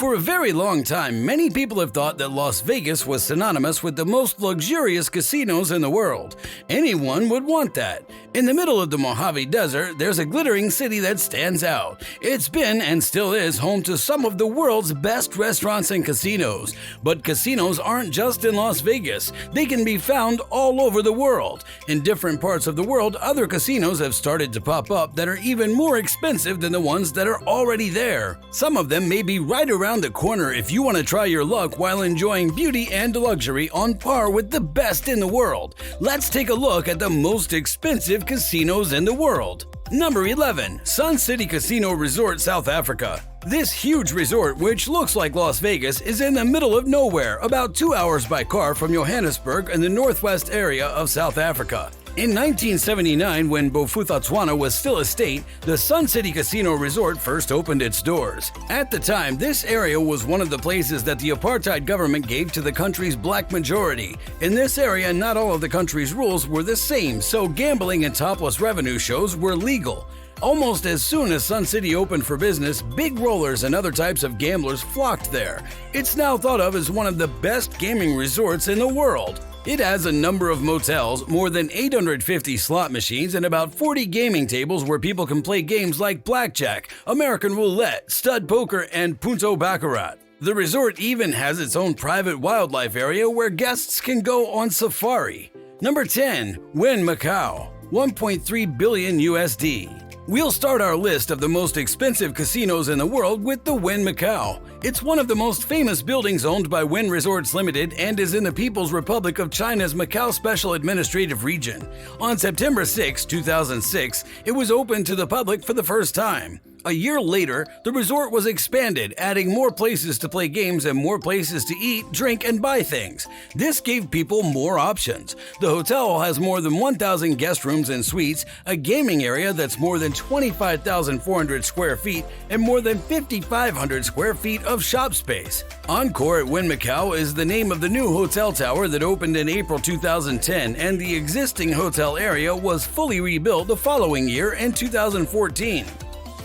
For a very long time, many people have thought that Las Vegas was synonymous with the most luxurious casinos in the world. Anyone would want that. In the middle of the Mojave Desert, there's a glittering city that stands out. It's been and still is home to some of the world's best restaurants and casinos. But casinos aren't just in Las Vegas. They can be found all over the world. In different parts of the world, other casinos have started to pop up that are even more expensive than the ones that are already there. Some of them may be right around the corner if you want to try your luck while enjoying beauty and luxury on par with the best in the world. Let's take a look at the most expensive casinos in the world. Number 11. Sun City Casino Resort, South Africa. This huge resort, which looks like Las Vegas, is in the middle of nowhere, about 2 hours by car from Johannesburg in the northwest area of South Africa. In 1979, when Bophuthatswana was still a state, the Sun City Casino Resort first opened its doors. At the time, this area was one of the places that the apartheid government gave to the country's black majority. In this area, not all of the country's rules were the same, so gambling and topless revenue shows were legal. Almost as soon as Sun City opened for business, big rollers and other types of gamblers flocked there. It's now thought of as one of the best gaming resorts in the world. It has a number of motels, more than 850 slot machines, and about 40 gaming tables where people can play games like blackjack, American roulette, stud poker, and punto baccarat. The resort even has its own private wildlife area where guests can go on safari. Number 10. Wynn, Macao, 1.3 billion USD. We'll start our list of the most expensive casinos in the world with the Wynn Macao. It's one of the most famous buildings owned by Wynn Resorts Limited and is in the People's Republic of China's Macao Special Administrative Region. On September 6, 2006, it was opened to the public for the first time. A year later, the resort was expanded, adding more places to play games and more places to eat, drink, and buy things. This gave people more options. The hotel has more than 1,000 guest rooms and suites, a gaming area that's more than 25,400 square feet, and more than 5,500 square feet of shop space. Encore at Wynn Macao is the name of the new hotel tower that opened in April 2010, and the existing hotel area was fully rebuilt the following year in 2014.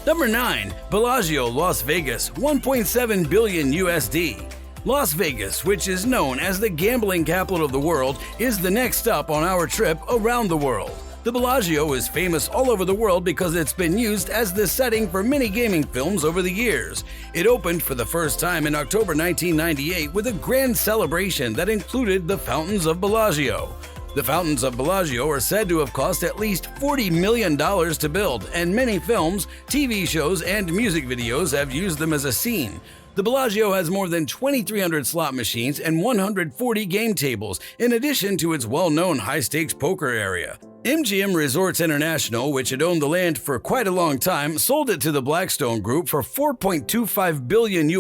Number 9. Bellagio, Las Vegas, 1.7 billion USD. Las Vegas, which is known as the gambling capital of the world, is the next stop on our trip around the world. The Bellagio is famous all over the world because it's been used as the setting for many gaming films over the years. It opened for the first time in October 1998 with a grand celebration that included the Fountains of Bellagio. The Fountains of Bellagio are said to have cost at least $40 million to build, and many films, TV shows, and music videos have used them as a scene. The Bellagio has more than 2,300 slot machines and 140 game tables, in addition to its well-known high-stakes poker area. MGM Resorts International, which had owned the land for quite a long time, sold it to the Blackstone Group for $4.25 billion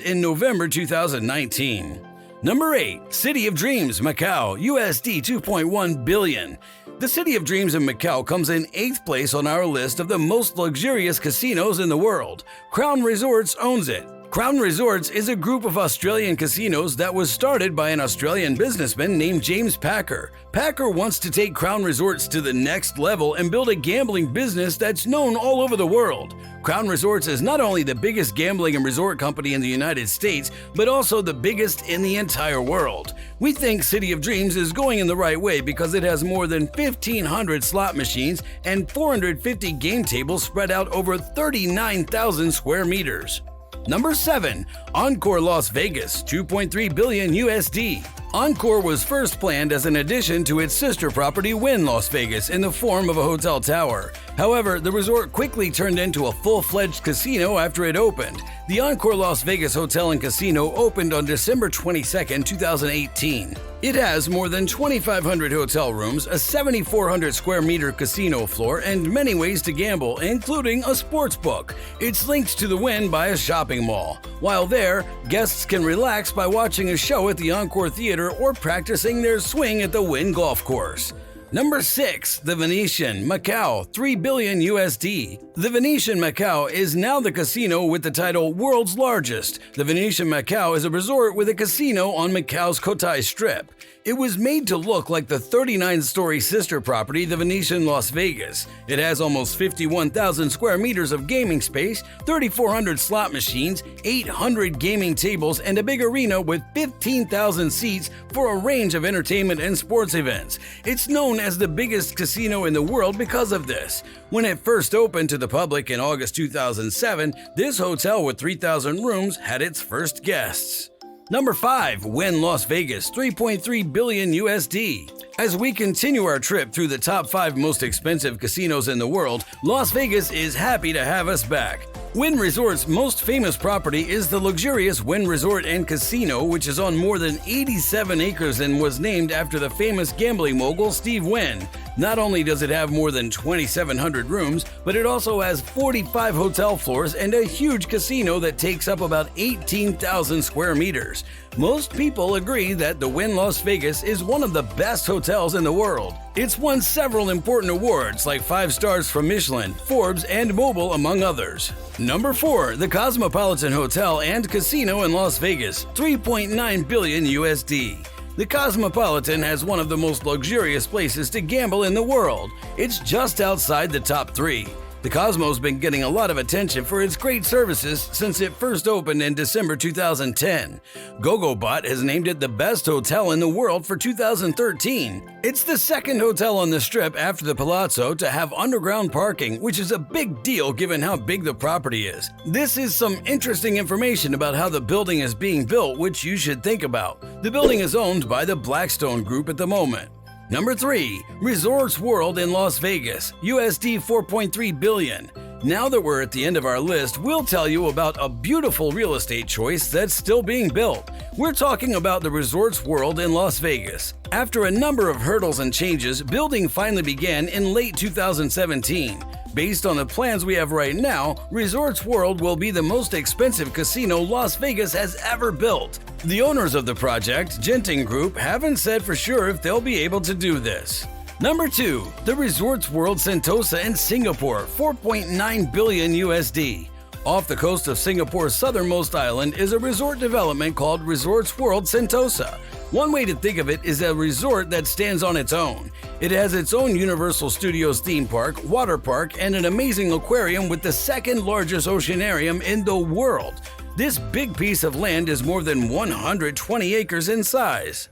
in November 2019. Number 8. City of Dreams, Macao, USD 2.1 billion. The City of Dreams in Macao comes in 8th place on our list of the most luxurious casinos in the world. Crown Resorts owns it. Crown Resorts is a group of Australian casinos that was started by an Australian businessman named James Packer. Packer wants to take Crown Resorts to the next level and build a gambling business that's known all over the world. Crown Resorts is not only the biggest gambling and resort company in the United States, but also the biggest in the entire world. We think City of Dreams is going in the right way because it has more than 1,500 slot machines and 450 game tables spread out over 39,000 square meters. Number 7. Encore Las Vegas, 2.3 billion USD. Encore was first planned as an addition to its sister property Wynn Las Vegas in the form of a hotel tower. However, the resort quickly turned into a full-fledged casino after it opened. The Encore Las Vegas Hotel and Casino opened on December 22, 2018. It has more than 2,500 hotel rooms, a 7,400 square meter casino floor, and many ways to gamble, including a sports book. It's linked to the Wynn by a shopping mall. While there, guests can relax by watching a show at the Encore Theater or practicing their swing at the Wynn Golf Course. Number 6. The Venetian, Macao, 3 billion USD. The Venetian Macao is now the casino with the title World's Largest. The Venetian Macao is a resort with a casino on Macao's Cotai Strip. It was made to look like the 39-story sister property, the Venetian Las Vegas. It has almost 51,000 square meters of gaming space, 3,400 slot machines, 800 gaming tables, and a big arena with 15,000 seats for a range of entertainment and sports events. It's known as the biggest casino in the world because of this. When it first opened to the public in August 2007, this hotel with 3,000 rooms had its first guests. Number 5. Wynn Las Vegas, 3.3 billion USD. As we continue our trip through the top 5 most expensive casinos in the world, Las Vegas is happy to have us back. Wynn Resort's most famous property is the luxurious Wynn Resort and Casino, which is on more than 87 acres and was named after the famous gambling mogul Steve Wynn. Not only does it have more than 2,700 rooms, but it also has 45 hotel floors and a huge casino that takes up about 18,000 square meters. Most people agree that the Wynn Las Vegas is one of the best hotels in the world. It's won several important awards like 5 stars from Michelin, Forbes, and Mobile, among others. Number 4. The Cosmopolitan Hotel and Casino in Las Vegas, 3.9 billion USD. The Cosmopolitan has one of the most luxurious places to gamble in the world. It's just outside the top 3. The Cosmo's been getting a lot of attention for its great services since it first opened in December 2010. GoGoBot has named it the best hotel in the world for 2013. It's the second hotel on the Strip after the Palazzo to have underground parking, which is a big deal given how big the property is. This is some interesting information about how the building is being built, which you should think about. The building is owned by the Blackstone Group at the moment. Number 3. Resorts World in Las Vegas, USD 4.3 billion. Now that we're at the end of our list, we'll tell you about a beautiful real estate choice that's still being built. We're talking about the Resorts World in Las Vegas. After a number of hurdles and changes, building finally began in late 2017. Based on the plans we have right now, Resorts World will be the most expensive casino Las Vegas has ever built. The owners of the project, Genting Group, haven't said for sure if they'll be able to do this. Number 2. The Resorts World Sentosa in Singapore, 4.9 billion USD. Off the coast of Singapore's southernmost island is a resort development called Resorts World Sentosa. One way to think of it is a resort that stands on its own. It has its own Universal Studios theme park, water park, and an amazing aquarium with the second largest oceanarium in the world. This big piece of land is more than 120 acres in size.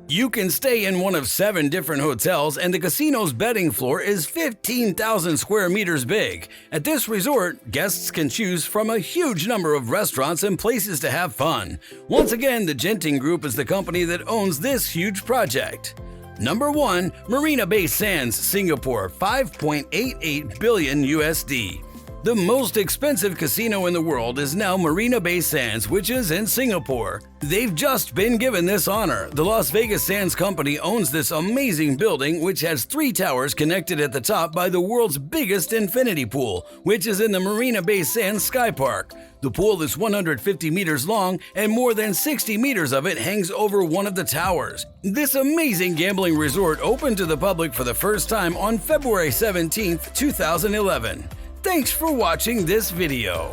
You can stay in one of 7 different hotels, and the casino's betting floor is 15,000 square meters big. At this resort, guests can choose from a huge number of restaurants and places to have fun. Once again, the Genting Group is the company that owns this huge project. Number 1. Marina Bay Sands, Singapore, 5.88 billion USD. The most expensive casino in the world is now Marina Bay Sands, which is in Singapore. They've just been given this honor. The Las Vegas Sands Company owns this amazing building, which has 3 towers connected at the top by the world's biggest infinity pool, which is in the Marina Bay Sands Sky Park. The pool is 150 meters long, and more than 60 meters of it hangs over one of the towers. This amazing gambling resort opened to the public for the first time on February 17, 2011. Thanks for watching this video.